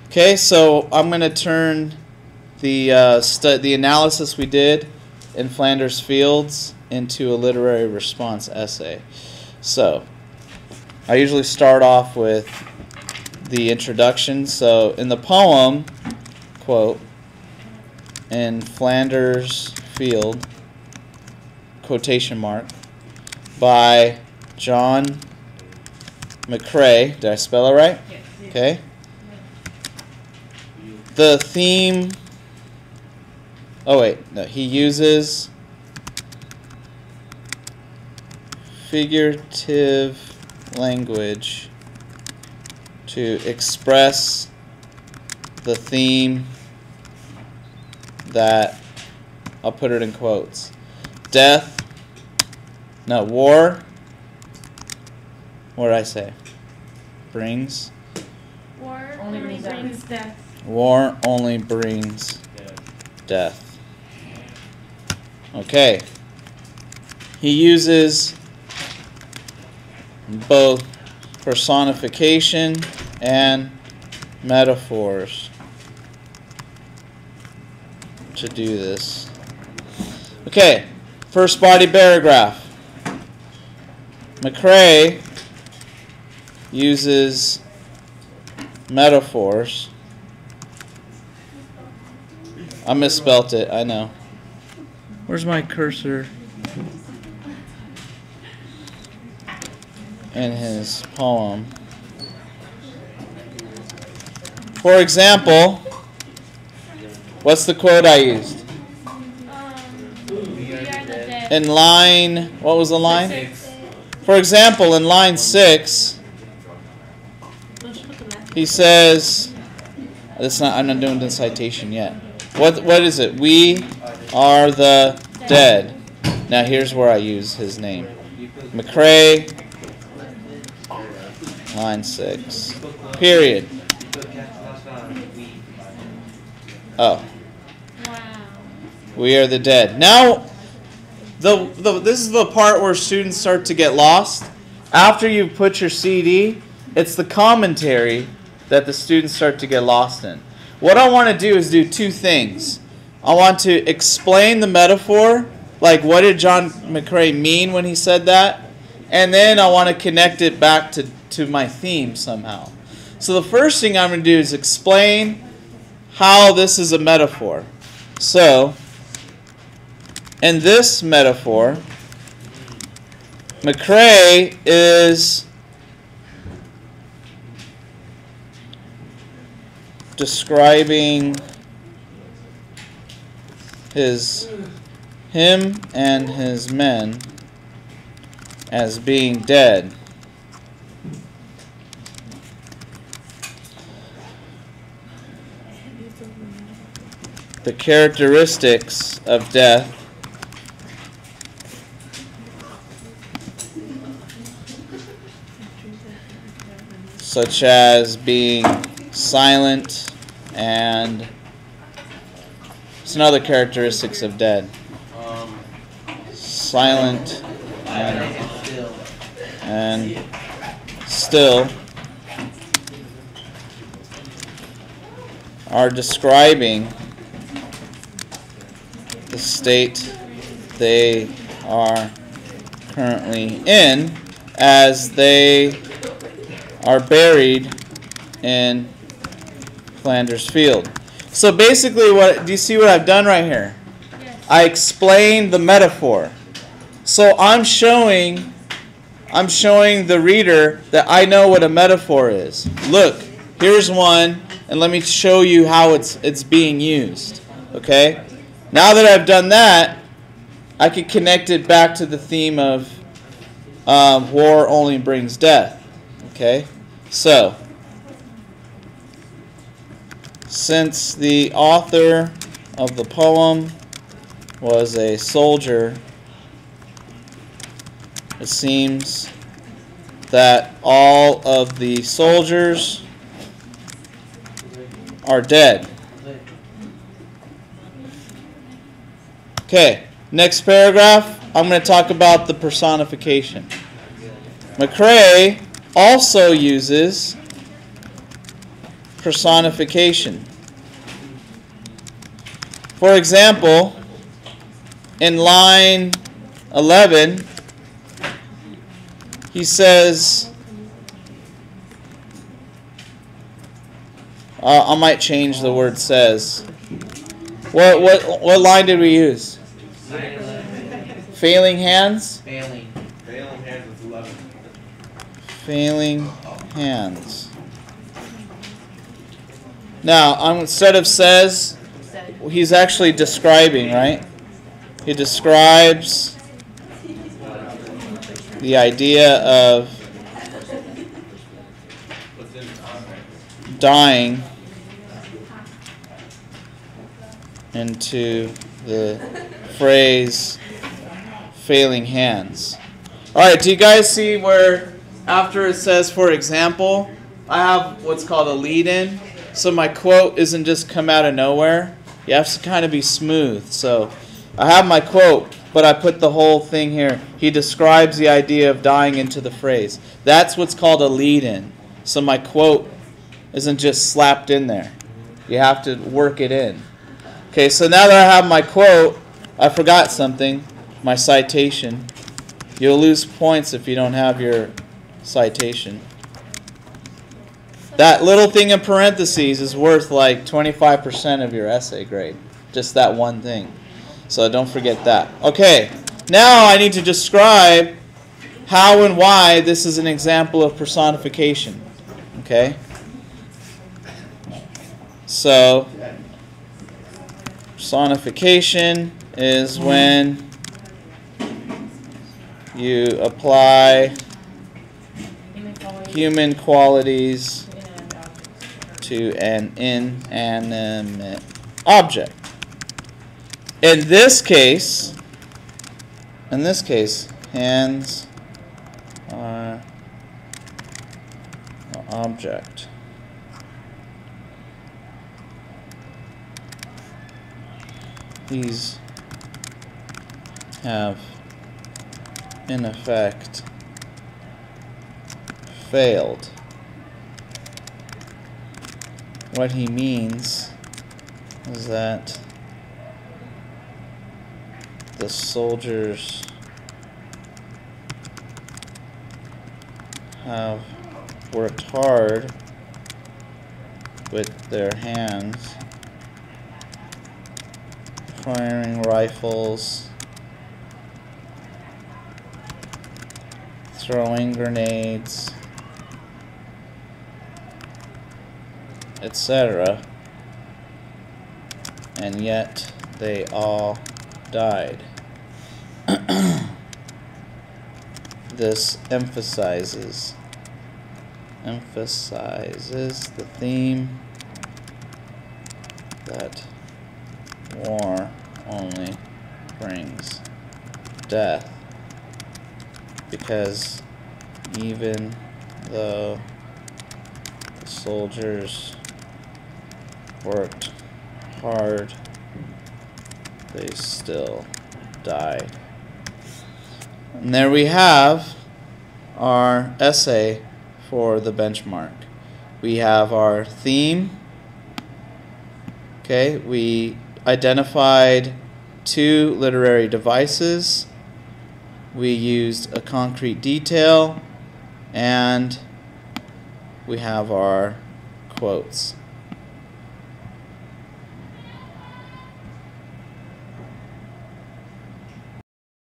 Okay, so I'm going to turn the analysis we did in Flanders Fields into a literary response essay. So I usually start off with the introduction. So in the poem, quote, in Flanders Field, quotation mark, by John McCrae. Did I spell it right? Yes. Okay. The theme, oh wait, no, he uses figurative language to express the theme that, I'll put it in quotes, war, what did I say? Brings? War only brings death. War only brings death. Okay. He uses both personification and metaphors to do this. Okay, first body paragraph. McCrae uses metaphors. I misspelt it, I know. Where's my cursor? In his poem. For example, what's the quote I used? We are the dead. In line, what was the line? 6. For example, in line 6, he says, I'm not doing the citation yet. What is it? We are the dead. Now here's where I use his name. McCrae, line 6. Period. Oh. Wow. We are the dead. Now, this is the part where students start to get lost. After you put your CD, it's the commentary that the students start to get lost in. What I want to do is do two things. I want to explain the metaphor, like what did John McCrae mean when he said that, and then I want to connect it back to my theme somehow. So the first thing I'm going to do is explain how this is a metaphor. So, in this metaphor, McCrae is describing him and his men as being dead. The characteristics of death such as being silent, and some other characteristics of dead. Silent and still are describing the state they are currently in as they are buried in Flanders Field. So basically, do you see what I've done right here? Yes. I explained the metaphor. So I'm showing the reader that I know what a metaphor is. Look, here's one, and let me show you how it's being used. Okay? Now that I've done that, I can connect it back to the theme of war only brings death. Okay? So, since the author of the poem was a soldier, it seems that all of the soldiers are dead. Okay, next paragraph, I'm going to talk about the personification. McCrae also uses personification. For example, in line 11, he says, I might change the word says. What line did we use? Failing hands? Failing hands is 11. Failing hands. Now, instead of says, he's actually describing, right? He describes the idea of dying into the phrase failing hands. Alright, do you guys see where after it says, for example, I have what's called a lead-in, so my quote isn't just come out of nowhere. You have to kind of be smooth. So I have my quote, but I put the whole thing here. He describes the idea of dying into the phrase. That's what's called a lead-in. So my quote isn't just slapped in there. You have to work it in. Okay, so now that I have my quote, I forgot something, my citation. You'll lose points if you don't have your citation. That little thing in parentheses is worth like 25% of your essay grade. Just that one thing. So don't forget that. Okay, now I need to describe how and why this is an example of personification. Okay? So, personification is when you apply human qualities to an inanimate object. In this case, hands are an object. These have, in effect, failed. What he means is that the soldiers have worked hard with their hands, firing rifles, throwing grenades, etc., and yet they all died. This emphasizes the theme that war only brings death, because even though the soldiers worked hard, they still died. And there we have our essay for the benchmark. We have our theme. Okay, we identified 2 literary devices. We used a concrete detail, and we have our quotes.